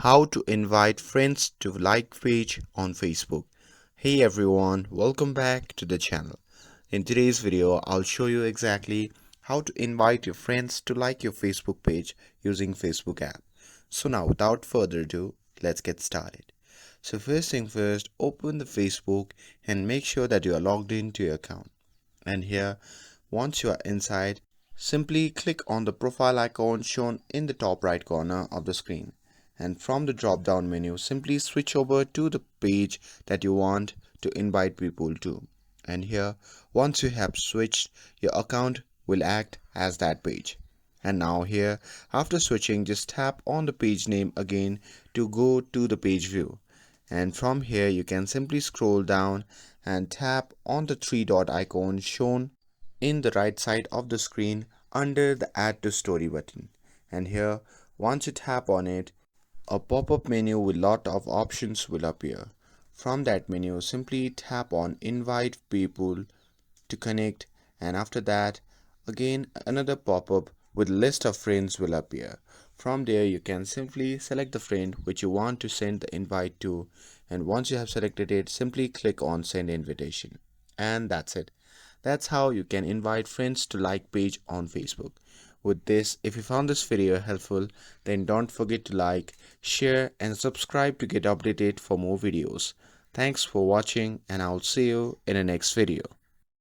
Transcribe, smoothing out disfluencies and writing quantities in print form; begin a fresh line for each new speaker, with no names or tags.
How to invite friends to like page on Facebook. Hey everyone, welcome back to the channel. In today's video, I'll show you exactly how to invite your friends to like your Facebook page using Facebook app. So now without further ado, let's get started. So first thing first, open the Facebook and make sure that you are logged into your account. And here, once you are inside, simply click on the profile icon shown in the top right corner of the screen. And from the drop down menu, simply switch over to the page that you want to invite people to. And here, once you have switched, your account will act as that page. And now here, after switching, just tap on the page name again to go to the page view. And from here you can simply scroll down and tap on the three dot icon shown in the right side of the screen under the add to story button. And here, once you tap on it, a pop-up menu with lot of options will appear. From that menu, simply tap on invite people to connect, and after that again another pop-up with list of friends will appear. From there you can simply select the friend which you want to send the invite to, and once you have selected it, simply click on send invitation, and that's it. That's how you can invite friends to like page on Facebook. With this, if you found this video helpful, then don't forget to like, share and subscribe to get updated for more videos. Thanks for watching, and I'll see you in the next video.